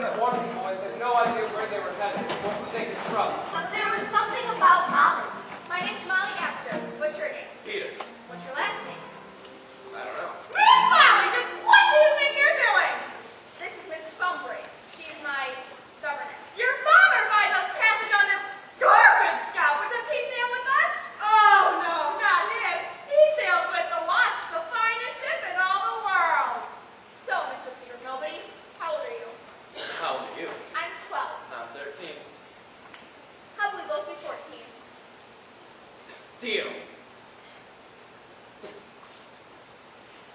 that one of the boys had no idea where they were headed or who they could trust. But there was something about Molly. My name's Molly Astor. What's your name? Peter. What's your last name? I don't know. Miss Molly, just what do you think you're doing? This is Mrs. Bumbury. She is my governess. Your father buys us passage on this garbage scout, but does he sail with us? Oh, no, not him. He sails with the Wasp, the finest ship in all the world. So, Mr. Peter Nobody, how old are you? How old are you? I'm 12. I'm 13. How will we both be 14? Deal.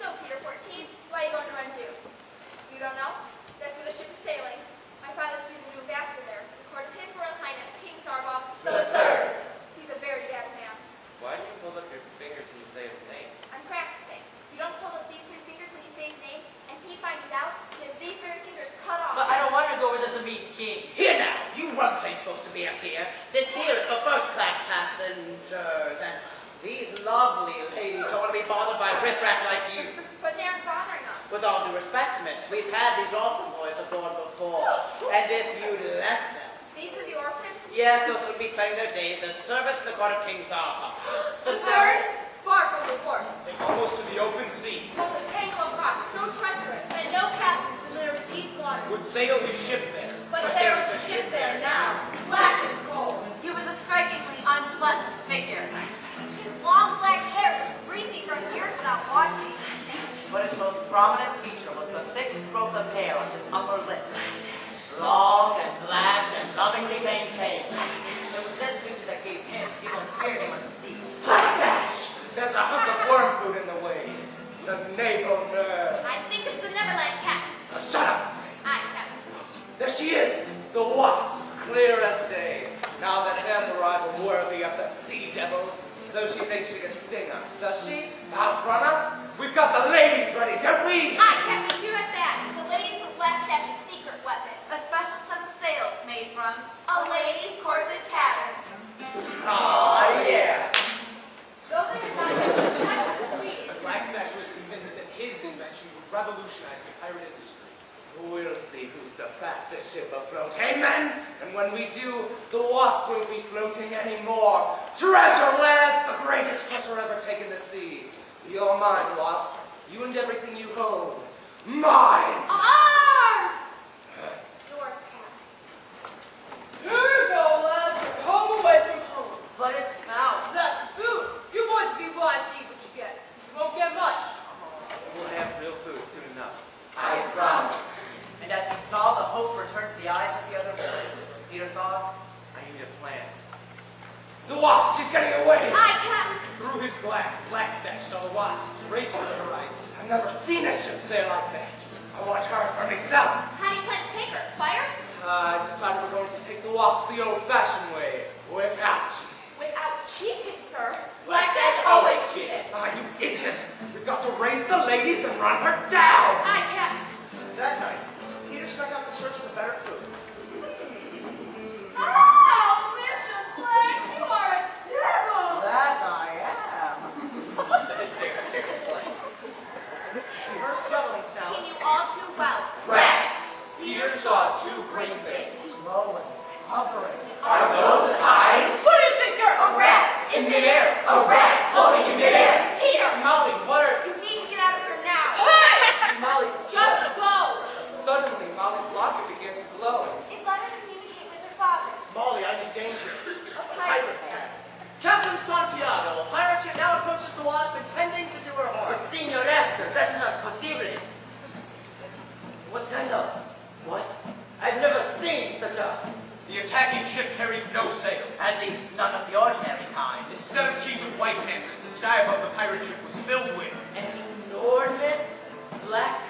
So, Peter 14, why are you going to undo? You don't know? That's where the ship is sailing. My father's the new ambassador there. The court of His Royal Highness, King Sarbaugh the Third. He's a very bad man. Why do you hold up your fingers when you say his name? I'm practicing. You don't hold up these three fingers when you say his name, and he finds out he has these very fingers cut off. But I don't want to go where there's a mean king. Here now, you once ain't supposed to be up here. This here is for first-class passengers, and these lovely ladies don't want to be bothered by riffraff like you. But they aren't bothering us. With all due respect, miss, we've had these orphan boys aboard before, and if you'd let them... These are the orphans? Yes, they'll soon be spending their days as servants in the court of King Sarbaugh. The third? Far from the port. Almost to the open sea. From the tangle of rocks, so treacherous, and no captain familiar with these waters. Would sail his ship there. But there was a ship there now, black as coal. He was a strikingly unpleasant figure. His long black hair was greasy from years without washing. But his most prominent feature was the thick growth of hair on his upper lip. Long and black and lovingly maintained. It was this feature that gave him Stephen feared him on the sea. Mustache! There's a hunk of worm food in the way. The naval nerve. I think it's the Neverland cat. Shut up! Aye, Captain. There she is, the Wasp, clear as day. Now that there's a rival worthy of the sea devils. So she thinks she can sting us, does she? Outrun us? We've got the ladies ready, don't we? Aye, Captain, you at that. The ladies with Blackstaff's secret weapon. A special set of sails made from A lady's corset pattern. Ah, yeah. Though they did not get the queen. Blackstaff was convinced that his invention would revolutionize the pirate industry. We'll see who's the fastest ship afloat. Amen? And when we do, the Wasp won't be floating anymore. Treasure lands, the greatest treasure ever taken to sea. You're mine, Wasp. You and everything you hold. Mine! Ours! Yours, Captain. Here you go, lads. You're home away from home. but it's found. That's food. You boys be wise to eat what you get. You won't get much. We'll have real food soon enough. I promise. And as he saw the hope return to the eyes of the other boys, Peter thought, I need a plan. The Wasp, she's getting away! Aye, Captain. Through his glass, Blackstaff saw the Wasp race for the horizon. I've never seen a ship sail like that. I want her for myself. How do you plan to take her? Fire? I decided we're going to take the Wasp the old-fashioned way, without cheating. Without cheating, sir. Blackstaff always cheated. Ah, you idiot! We've got to raise the ladies and run her down! Aye, Captain. that night, Peter struck out to search for better food. Oh, Mr. Flake, you are a devil. That I am. He heard scuttling sound. He knew all too well. Rats! Peter saw two green things. Slowly, hovering. Are those eyes? Who do you think you're? A rat. In midair! A rat floating in midair! Peter, Molly, what are... you need to get out of here now. Molly, Just go. suddenly Molly's locket began to glow. It let her communicate with her father. Molly, I'm in danger. A Pirate pirate. attack. Captain Santiago, a pirate ship now approaches the Wasp intending to do her harm. Senor Esther, that's not possible. What kind of? What? I've never seen such a... The attacking ship carried no sails. At least none of the ordinary kind. Instead of sheets of white canvas, the sky above the pirate ship was filled with... An enormous black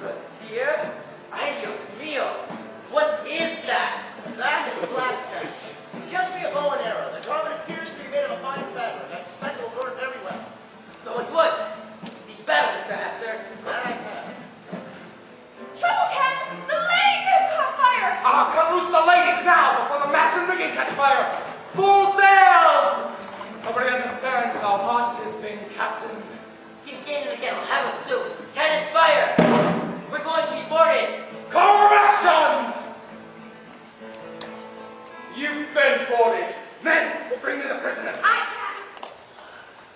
brassiere? Ay, Dios mío! What is that? That is Blackstaff. He gives me a bow and arrow. The garment appears to be made of a fine feather. I suspect it will burn very well. So it would. See better, Mr. Esther. Trouble, Captain. The ladies have caught fire. Ah, cut loose the ladies now before the mast and rigging catch fire! Full sails! Nobody understands how hard it has been, Captain. Keep gaining again. I'll have us do. Cannons fire! We're going to be boarded. Correction! been boarded. Men, bring me the prisoner. Aye, Captain.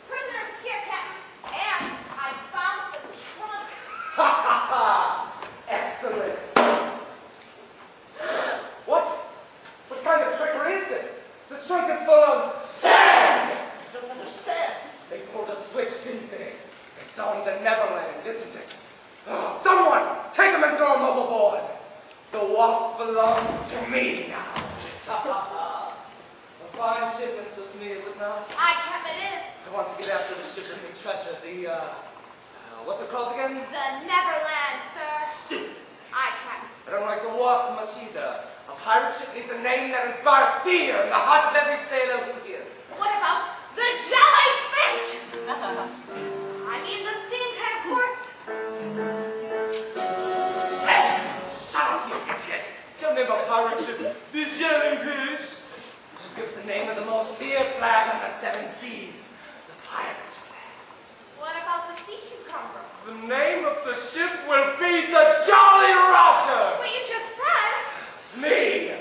Prisoner's here, Captain. And I found the trunk. Ha ha ha! Excellent. What kind of trickery is this? The trunk is full of sand! I don't understand. They pulled a switch, didn't they? It's on the Neverland, isn't it? Oh, someone, take him and throw him overboard. The Wasp belongs to me now. A fine ship, Mr. Smee, is it not? Aye, Captain, it is. I want to get after the ship and the treasure. What's it called again? The Neverland, sir. Stupid. Aye, Captain. I don't like the Wasp much either. A pirate ship needs a name that inspires fear in the heart of every sailor who hears it. What about the jellyfish? I mean the singing kind, of course. Hey, shut up, you idiot! Don't name a pirate ship the Jellyfish. You should give it the name of the most feared flag on the seven seas, the pirate flag. What about the sea you come from? The name of the ship will be the Jolly Roger! What you just said? Smee!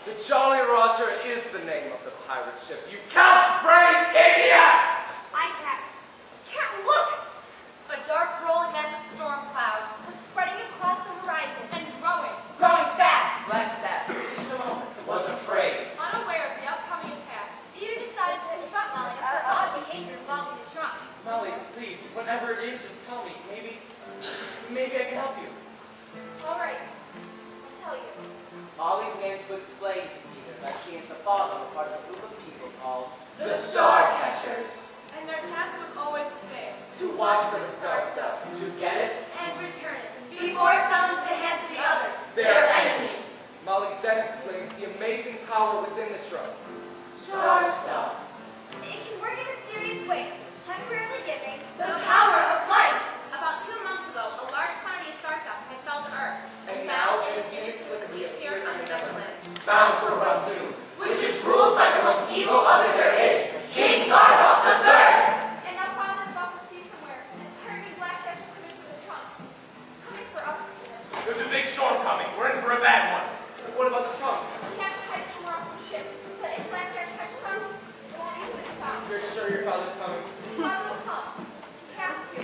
The Jolly Roger is the name of the pirate ship. You calf-brained idiot! Aye, Captain. Captain, look! A dark rolling mass of storm clouds was spreading across the horizon and growing. Growing fast! Like that. Just a moment. Was afraid. Unaware of the upcoming attack, Peter decided to confront Molly for odd behavior involving the trunk. Molly, please, whatever it is, just tell me. Maybe I can help you. All right. I'll tell you. Molly began to explain to Peter that she and her father were part of a group of people called The Starcatchers. And their task was always the same. To watch for the star stuff. to get it. And return it before it fell into the hands of the others. Their enemy. Molly then explains the amazing power within the trunk. Star stuff. It can work in mysterious ways, temporarily giving the power of light. About 2 months ago, a large quantity of star stuff had fell to Earth. And now it is inexplicably appeared on the Neverland. Bound for Randu, which is ruled by the most evil other there is, King Zardoz III. And now Father's off at sea somewhere, and Kirby Black Sash is coming for the trunk. It's coming for us, Peter. There's a big storm coming. We're in for a bad one. What about the trunk? We have to try to come off the ship, but if Black Sash touches us, it won't easily be found. You're sure your father's coming? Father will come. He has to.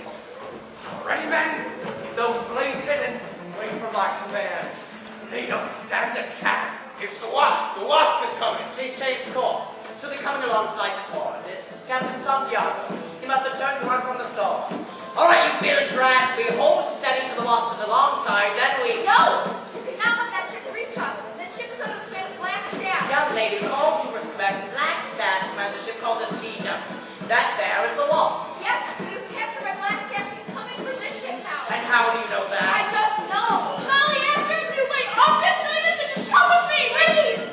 Ready, men? Keep those blades hidden. Wait for my command. They don't stand a chance. It's the Wasp. The Wasp is coming. She's changed course. She'll be coming alongside the port. It's Captain Santiago. He must have turned to run from the storm. All right, you feeling tracks. We hold steady to the Wasp is alongside, then we... No! You cannot let that ship reach us. That ship is under the command of Black Sash. Young lady, with all due respect, Black Stash commands a ship called the Sea-Dove. That there is the Wasp. Yes, it was captured by Black Sash. He's coming for this ship now. And how do you know I that? just know. Molly, after you wait up this minute and just come with me, please.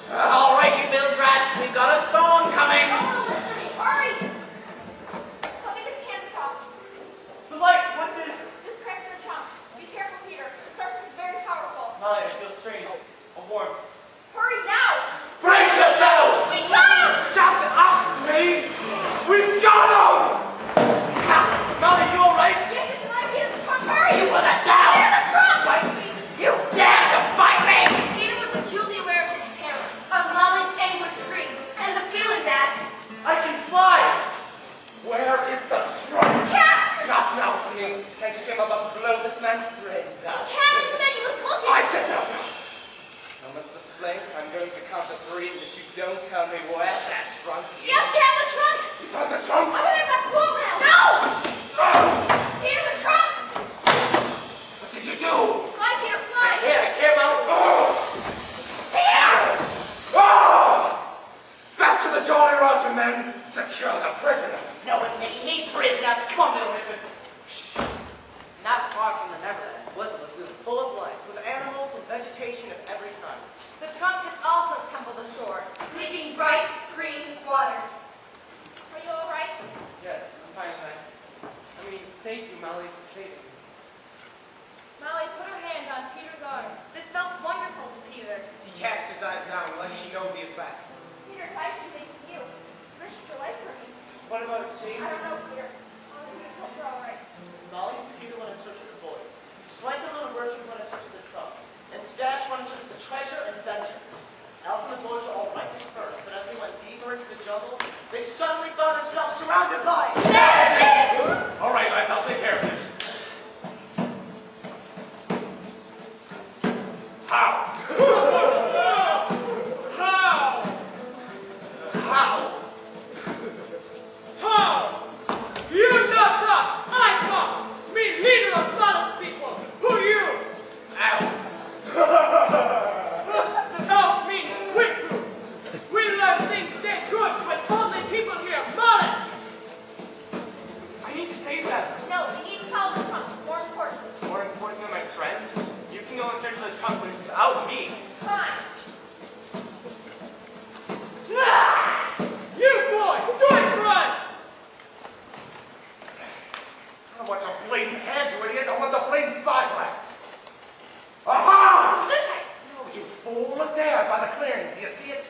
All right, you Bildrats, we've got a storm coming. Oh, listen to me, hurry. Let me get the canvas off. The light. What's it? This cracks in the trunk. Be careful, Peter. The surface is very powerful. Molly, I feel strange. A warm. Hurry now. Brace yourselves! We got him. Shout up, Smee! We've got him! Molly, you all right? Yes, it's my Peter. The trunk. Hurry. You put that down! Peter, the trunk. Why, you dare to fight me! Peter was acutely aware of his terror, of Molly's anguished screams, and the feeling that... I can fly! Where is the trunk? Captain! Not now, Smee. Can't you see I'm about to blow this man's brains out? Captain said he was looking. I said no. Now, Mr. Slink, I'm going to count to 3, and if you don't tell me where that trunk is... Yes, Dad, the trunk. You found the trunk? Over there by the pool now. No! Peter, the trunk. What did you do? Fly, Peter, fly. I can't mount. Peter! Back to the Jolly Roger, men. Secure the prisoner. No one's taking me prisoner. Come on, little Richard. Not far from the Neverland, woodland was full of life, with animals and vegetation of every kind. The trunk is also tumbled ashore, leaving bright green water. Are you all right? Yes, I'm fine tonight. I mean, thank you, Molly, for saving me. Molly put her hand on Peter's arm. This felt wonderful to Peter. He cast his eyes down, unless she know the effect. Peter, if I should think of you, risked your life for me. What about James? I don't know, Peter. Oh, Peter, hope you're all right. Molly and Peter went in search of the boys. Spike and little Bertram went in search of the trunk. And Stash went in search of the treasure and vengeance. Elf and the boys were all right at first, but as they went deeper into the jungle, they suddenly found themselves surrounded by... All right, lads, I'll take care of this. How? How? How? How? You not talk, I talk. Me, leader of Modest people. Who you? Ow. Elf means quick. We learn things stay good, but only people here modest. I need to save them. No, we need to follow the trunk. It's more important. More important than my friends? You can go and search for the trunk without me. Fine. You boy, join fronts. I don't want your blatant hands, you idiot. I want the blatant spyglass. Aha! No, you fool. Look there by the clearing. Do you see it?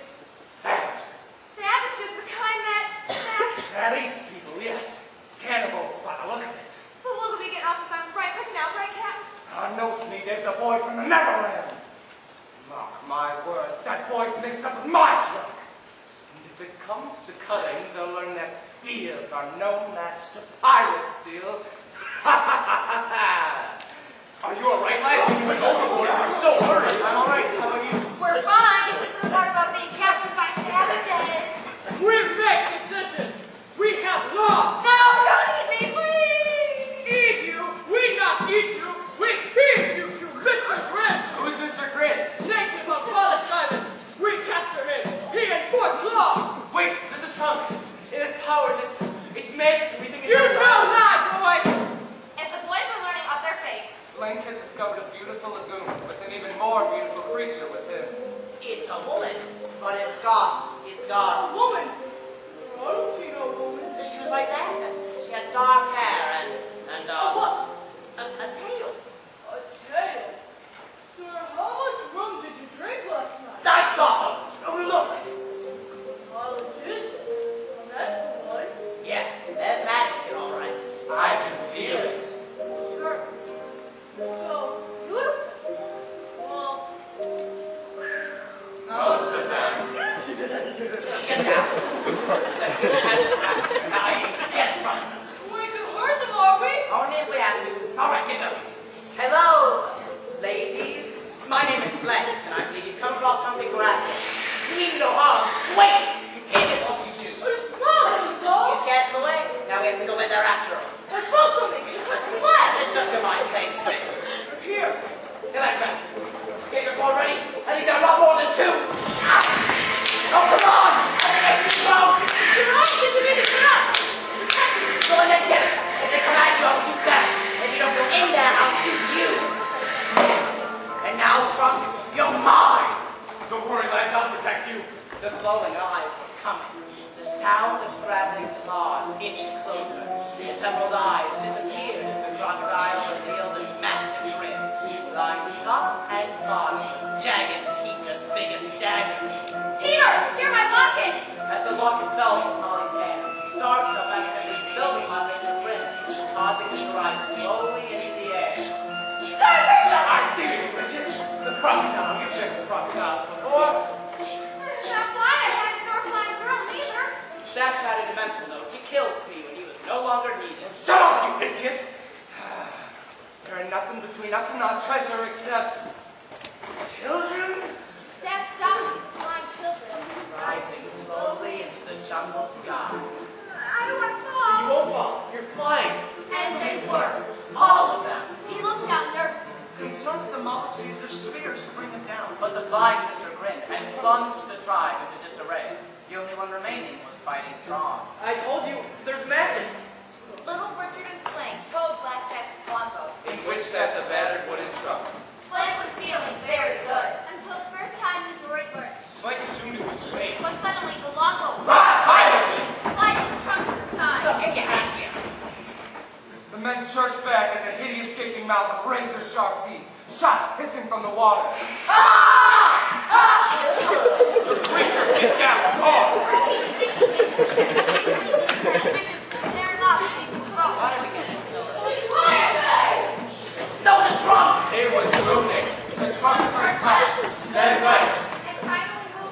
Savage. Savages, the kind that... That eats people, yes. Cannibals by the look of it. So we'll be getting off if I'm right back now, right, Captain? No, Sneak, they're the boy from the Neverland. Mark my words, that boy's mixed up with my truck. And if it comes to cutting, they'll learn that spears are no match to pirate steel. Are you all right, lads? You went overboard. I'm so hurt. I'm all right. How about you? We're fine. This is the part about being captured by savages. We make decisions. We have law. No, don't eat me, please! Eat you. We not eat you. We feed you to Mr. Grin. Who's Mr. Grin? Native of Wallace Island. We capture him. He enforces law. Wait, there's a trunk. It has powers. It's magic. We think it's You know lie, boys. And the boys are learning off their fate. Slink had discovered a beautiful lagoon with an even more beautiful creature with him. It's a woman, but it's gone. It's gone. A woman. I don't see no woman. She was like that. She had dark hair and What? a tail. A tail. Sir, how much rum did you drink last night? I saw them. Oh, look. Well, it is. A magical one. Yes, there's magic in all right. I can feel it. Sure. So beautiful. Well, Most of them. Get down. Get from them. we can hurt them, are we? Only if we have to. All right, get those. Hello, ladies. My name is Sled, and I believe you've come across something miraculous. You mean no harm. Wait! You idiot, what you do? It's probably You though. scared them away? Now we have to go in there after all. It's welcoming. What? It's such a mind playing tricks. Here. Get back, man. Skaters already? I think there are a lot more than two. Oh, come on! I think I see you out. You're all going to be the trap. Go in there and get it. If they come at you, I'll shoot them. If you don't go in there, I'll shoot you. And now, Trump, you're mine. Don't worry, lads. I'll protect you. The glowing eyes were coming. The sound of scrabbling claws inched closer. Its emerald eyes disappeared as the crocodile revealed its massive grin, lying top and bottom, jagged teeth as big as daggers. Peter, here's my bucket! As the locket fell from Molly's hand, Star Stuff accidentally spilled upon Mr. Grin, causing him to rise slowly into the air. I see you, Bridget. It's a crocodile. You've seen the crocodiles before. Not flying, I had no flying girl either. Stash had a dimensional note to kill Smee when he was no longer needed. Shut up, you idiots! There is nothing between us and our treasure except children. Stash stopped flying children. Rising slowly into the jungle sky. I don't want to You fall. won't fall. You're flying. And they were. All of them. He looked down nervously. Concerned with the mollusks used their spears to bring them down. But the flying Mr. Grin had plunged the tribe into disarray. The only one remaining was fighting Thrawn. I told you, there's magic. Little Richard and Sling towed Black Staff's longboat. In which sat the battered wooden truck. Sling was feeling very good. Until the first time the droid lurched. Swank assumed it was fake. But suddenly the longboat sliding the trunk to the side. Look, get your hand here. The men jerked back as a hideous gaping mouth of razor-sharp teeth shot hissing from the water. The creature hit down hard. They're not facing the boat. Why did we get that was a trunk! It was moving. The trunk turned left, then right. And finally moved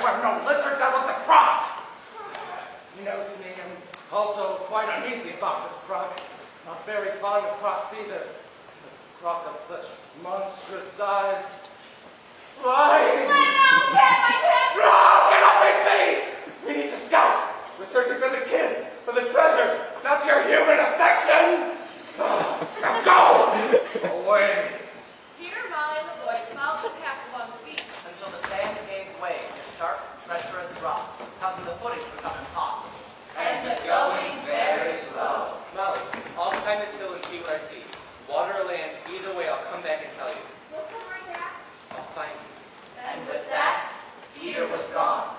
were no lizard, that was a croc. He knows me, and also quite uneasy about this croc. Not very fond of crocs either. A croc of such monstrous size. Flying! Let it out, Pat, my head! No, get off my feet! We need to scout. We're searching for the kids, for the treasure, not your human affection. Now go! Away. Peter, Molly, and the boys followed the path along the beach. Until the sand gave way to sharp, treacherous rock, causing the footing to become impossible. And the going very slow. Molly, I'll climb this hill and see what I see. Water or land, either way, I'll come back and tell you. We'll come right back. I'll find you. And with that, Peter was gone.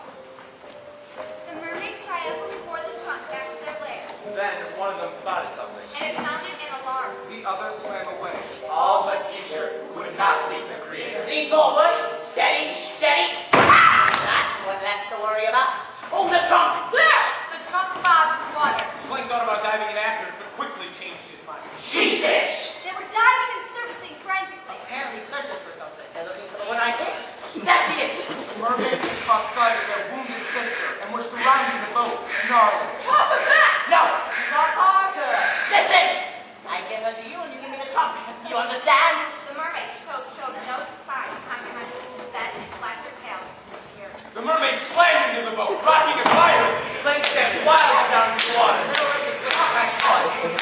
The mermaids triumphantly bore the trunk back to their lair, Then one of them spotted something. and it sounded an alarm. The other swam away. All but teacher would not leave the creator. Lean forward. Steady, steady. That's one less to worry about. Hold the trunk. There! The trunk bobbed in water. Sling thought about diving in after it, but quickly changed his mind. Sheepish! They were diving and surfacing frantically. Apparently searching for something. They're looking for the one I hit. There she is. The mermaids had caught sight of their wounded sister and were surrounding the boat, snarling. What was that? No, she's not harder. Listen. I give her to you and you give me the trunk. You understand? The mermaid showed no sign of comprehension, then and flashed her tail. Here. The mermaid slammed into the boat, rocking and firing. Flames stepped wildly down into the water.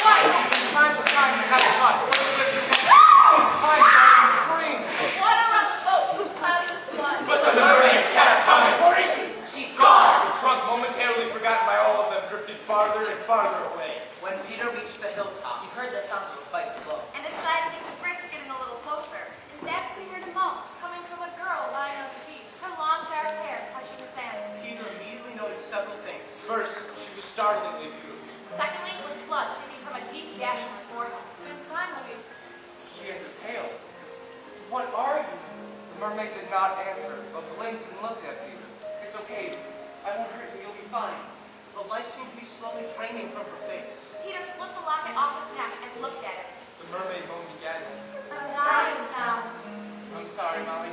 Time to time, the catch caught. Each time, she screamed. Water on the boat, cloudy with blood. But the mermaids kept coming. Where is she? She's gone. The trunk, momentarily forgotten by all of them, drifted farther and farther away. When Peter reached the hilltop, You heard the sound of a fight below. And decided he would risk getting a little closer. And that's when we heard a moan, Coming from a girl lying on the beach. her long dark hair touching the sand. Peter immediately noticed several things. First, she was startlingly beautiful. Secondly, was blood seeping from a deep gash in her forehead. And finally, She has a tail. What are you? The mermaid did not answer, but blinked and looked at Peter. It's okay. I won't hurt you. You'll be fine. The life seemed to be slowly draining from her face. Peter slipped the locket off his neck and looked at it. The mermaid moaned again. A dying sound. I'm sorry, Molly.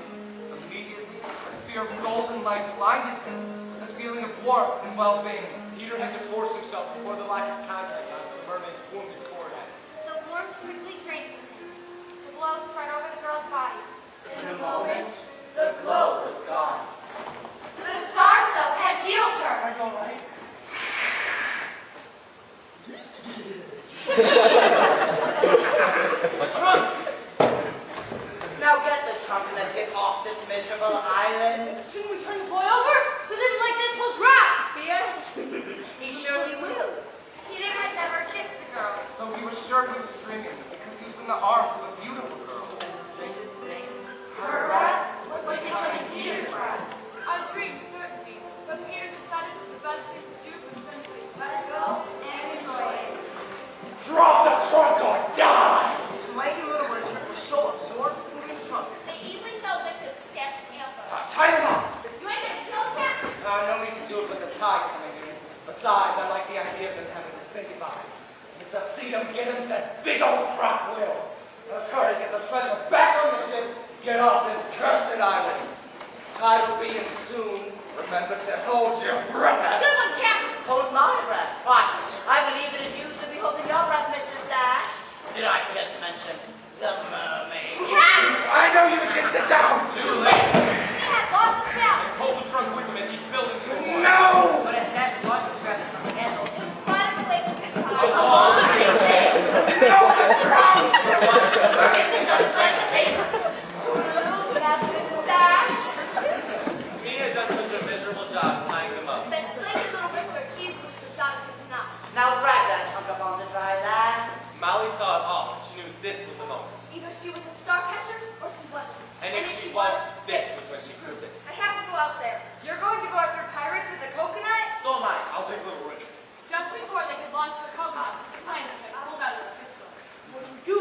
Immediately, a sphere of golden light blinded him with a feeling of warmth and well-being. Peter had to force himself before the locket's contact on the mermaid's wounded forehead. The warmth quickly drained from him. The glow spread over the girl's body. In a moment, the glow was gone. The star stuff had healed her. Are you all right? the trunk. Now get the trunk and let's get off this miserable island. Shouldn't we turn the boy over? We live like this, we'll drown. Yes, he surely will. Peter had never kissed a girl. So he was sure he was dreaming because he was in the arms of a beautiful girl. And the strangest thing. Her breath was becoming Peter's breath. a dream certainly, but Peter decided that the best thing to do was simply let it go and enjoy it. Drop the trunk or die! Slanky little Richard was so absorbed in the trunk. They easily fell victim to Stash's panther. Tie him up! You ain't gonna kill him? No need to do it with the tide coming in. Besides, I like the idea of them having to think about it. If they'll see them get him, that big old croc will. Let's hurry, get the treasure back on the ship, get off this cursed island. Tide will be in soon. Remember to hold your breath. Good one, Captain. Hold my breath. Why, I believe it is you should be holding your breath, Mr. Stash. Did I forget to mention the mermaid? I know you can sit down. Too late. He had lost his balance. Hold the trunk with him as he spilled into the water. No! But as Stash wanted to grab the trunk handle, It was spotted away from his The side. whole green tail. No, the trunk! It's no sign of paper. Captain Stash. Me had done such a miserable job tying them up. Then slinky little Richard easily slipped out of his knots. Now drag that trunk up onto dry land. Molly saw it all. She knew this was the moment. Either she was a starcatcher or she wasn't. And if she was, this was when she proved it. I have to go out there. You're going to go after pirates with a coconut? So am I. I'll take little Richard. Just before they could launch the coconut, Simon had pulled out his pistol. What do we do?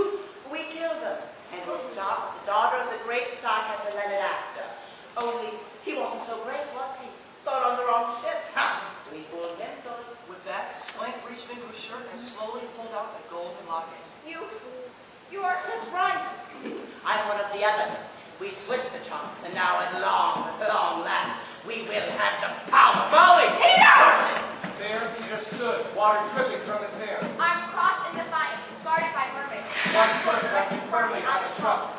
We kill them. And we'll stop with the daughter of the great Starcatcher, Leonard Astor. Only he wasn't so great, was he? Thought on the wrong ship. Ha! We fooled him, so. With that, Swank reached into his shirt and slowly pulled out the golden locket. You are. That's right. I'm one of the others. We switched the trunks, and now at long last, we will have power. Molly! Peter! There Peter stood, water dripping from his hair. Arms crossed in defiance, guarded by mermaids. One foot resting firmly on the trunk.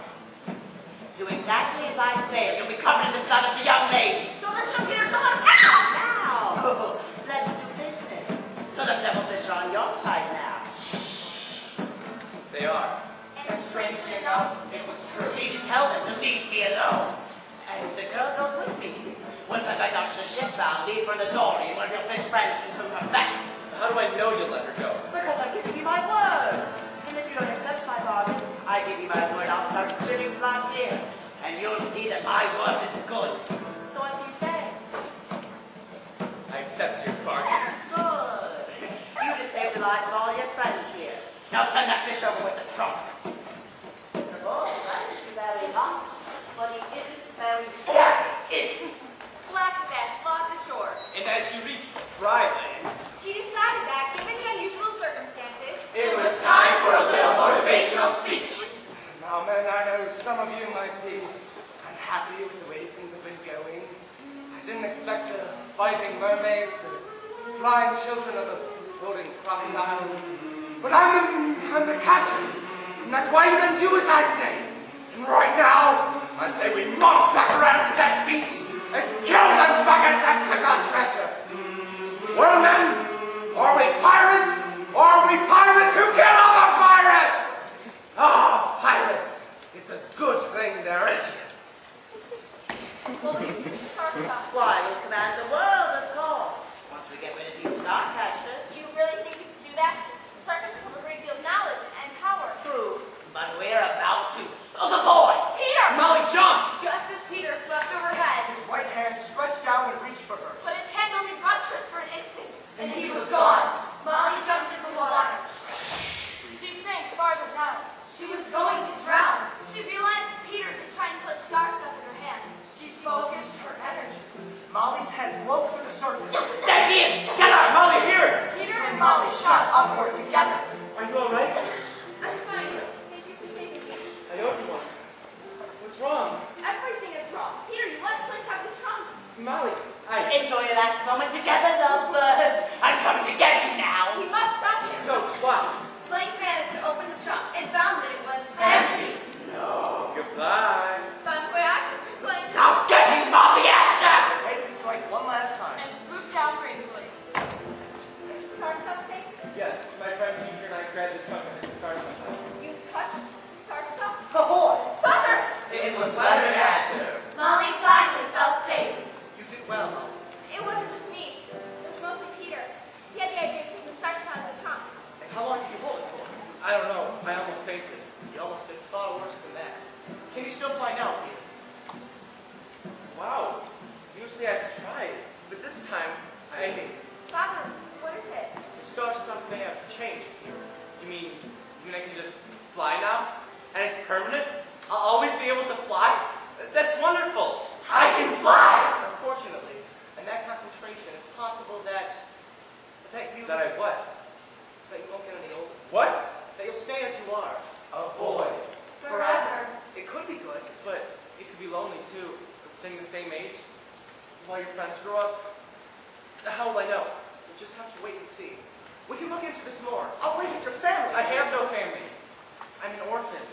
Do exactly as I say, or you'll be covered in the blood of the young lady. Don't listen to Peter, don't let him out! Now, let's do business. So the devilfish are on your side now. They are. And strangely enough, it was true. You need to tell them to leave me alone. And the girl goes with me. Once I bite off the ship, I'll leave her in the dory, and one of your fish friends can swim her back. How do I know you'll let her go? Because I'm giving you my word. And if you don't accept my bargain, I give you my word I'll start spinning black here. And you'll see that my word is good. So what do you say? I accept your bargain. Good. You just saved the lives of all your friends here. Now send that fish over with the trunk. The boy likes you very much, but he isn't very scary, is he? Blackstaff slogged ashore. And as you reached dry land, He decided that, given the unusual circumstances, It was time for a little motivational speech. now men, I know some of you might be unhappy with the way things have been going. I didn't expect fighting mermaids and flying children of the floating crocodile. But I'm the captain, and that's why you didn't do as I say. And right now, I say we march back around to that beach and kill them buggers that took our treasure. Well, men, are we pirates, or are we pirates who kill other pirates? Ah, pirates, it's a good thing they're idiots. will leave Starcatchers. Why, we'll command the world, of course. Once we get rid of these Starcatchers. Do you really think you can do that? Starcatchers have a great deal of knowledge and power. True, but we're about to. Oh, the boy! Peter! Molly, jump! Just as Peter swept overhead, His right hand stretched out and reached for her. but his head only brushed hers for an instant, And he was gone. Molly jumped into the water. She sank farther down. She was going to drown. She realized Peter could try and put star stuff in her hand. She focused her energy. Molly's head broke through the surface. There she is! Get her! Molly, here! Peter And and Molly Molly shot upward together. Are you all right? I'm fine. Thank you for saving me. I owe you one. What's wrong? Everything is wrong. Peter, you let Flint have the trunk. Molly, I... Enjoy your last moment together, lovebirds. I'm coming to get you now. We must stop him. No, what? Flint managed to open the trunk and found that it was Empty. No. Goodbye. Bon voyage, Mr. Flint. Now get him, Molly Astor! Right this way one last time. and swooped down gracefully. Star stuff thing? Yes, my friend teacher and I grabbed the trunk and it started sometime. You touched star stuff? Ahoy! Father! It was Leonard Astor. Molly finally felt safe. You did well, Molly. It wasn't just me. It was mostly Peter. He had the idea of taking the star stuff out of the trunk. And how long did you hold it for? I don't know. I almost fainted. You almost did far worse than that. Can you still fly now, Peter? Wow. Usually I try, but this time I... Father, what is it? The star stuff may have changed, Peter. You mean I can just fly now? And it's permanent? I'll always be able to fly? That's wonderful. I can fly. Unfortunately, in that concentration, it's possible that you That I what? won't get any older. What? That you'll stay as you are. Oh boy. Forever. It could be good. But it could be lonely too, staying the same age. While your friends grow up. How will I know? We'll just have to wait and see. We can look into this more. I'll wait at your family. I have no family. I'm an orphan.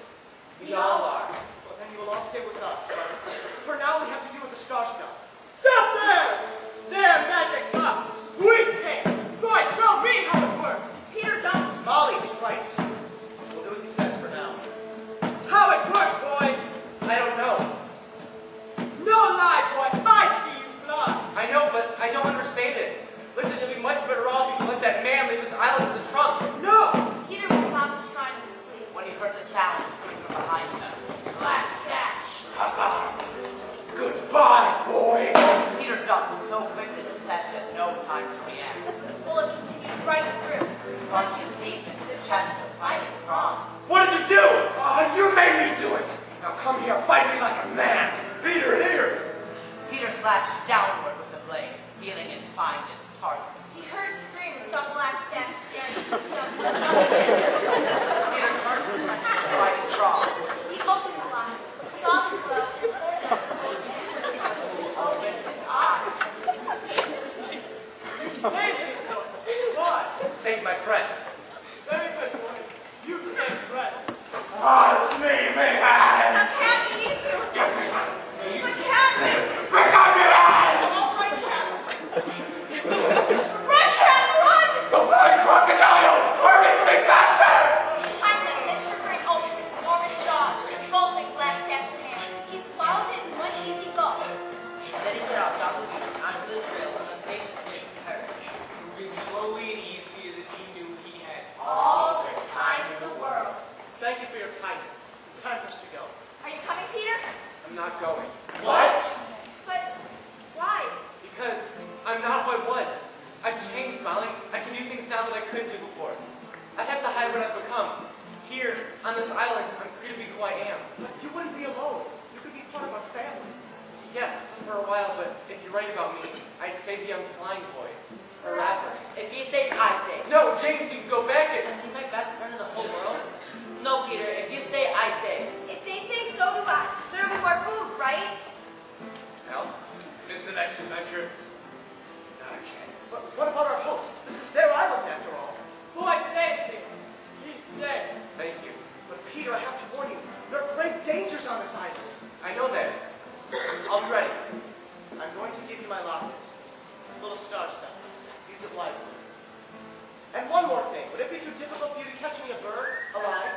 We all are. Well, then you will all stay with us. But for now, we have to deal with the star stuff. Stop there! They're magic box. We take. Boy, show me how it works. Peter, don't. Molly was right. We'll do as he says for now. How it works, boy? I don't know. No lie, boy. I see you fly. I know, but I don't understand it. Listen, you'll be much better off if you let that man leave his island with the trunk. No! Peter was about to shrine in his sleep. When he heard the sounds coming from behind them. Black stash. Goodbye, boy. Peter ducked so quickly that Stash had no time to react. The bullet continued right through, Punching deep into the chest of fighting Frog. What did you do? You made me do it. Now come here, fight me like a man. Peter, here. Peter slashed downward with the blade, feeling it find its target. he heard screams from Blackstaff staring at him. Peter turned his attention to the fighting Frog. He opened the lock, saw the glove, and opened his eyes. for a while, but if you're right about me, I'd stay the young flying boy. A rapper. If you stay, I stay. No, James, you can go back and... And be my best friend in the whole world? No, Peter, if you stay, I stay. If they say so do I. There'll be more food, right? Well, this is the next adventure. Not a chance. But what about our hosts? This is their island, after all. Who I say, Peter? He stay. Thank you. But Peter, I have to warn you, there are great dangers on this island. I know that. I'll be ready. I'm going to give you my locket. It's full of star stuff. Use it wisely. And one more thing. Would it be too difficult for you to catch me a bird alive?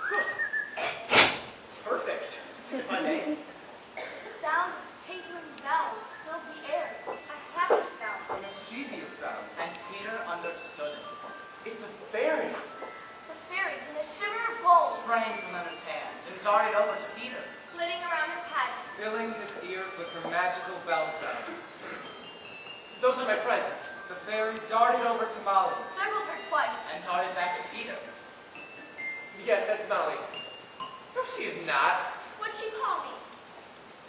Good. Perfect. If I may. The sound of tinkling bells filled the air. A happy sound. A mischievous sound. And Peter understood it. It's a fairy. The fairy in a silver bowl, Sprang from Leonard's hand and darted over to Peter. flitting around his head. Filling his ears with her magical bell sounds. Those are my friends. The fairy darted over to Molly. Circled her twice. And darted back to Peter. Yes, that's Molly. No, she is not. What'd she call me?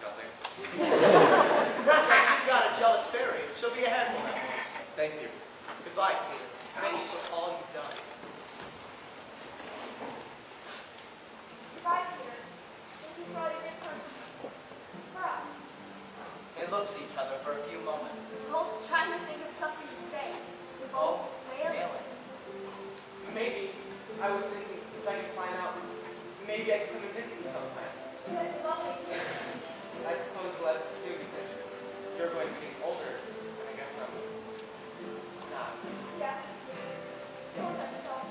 Nothing. You've got a jealous fairy. She'll be a handful now. Thank you. Goodbye, Peter. Thank you for all you've done. Goodbye, Peter. Thank you for all you did for us. They looked at each other for a few moments. Both trying to think of something to say. We're both wailing. Maybe, I was thinking, since I can find out, maybe I can come and visit you sometime. That'd be lovely. I suppose we'll have to soon because you're going to be older, and I guess I'm not. Yeah. Don't touch yourself.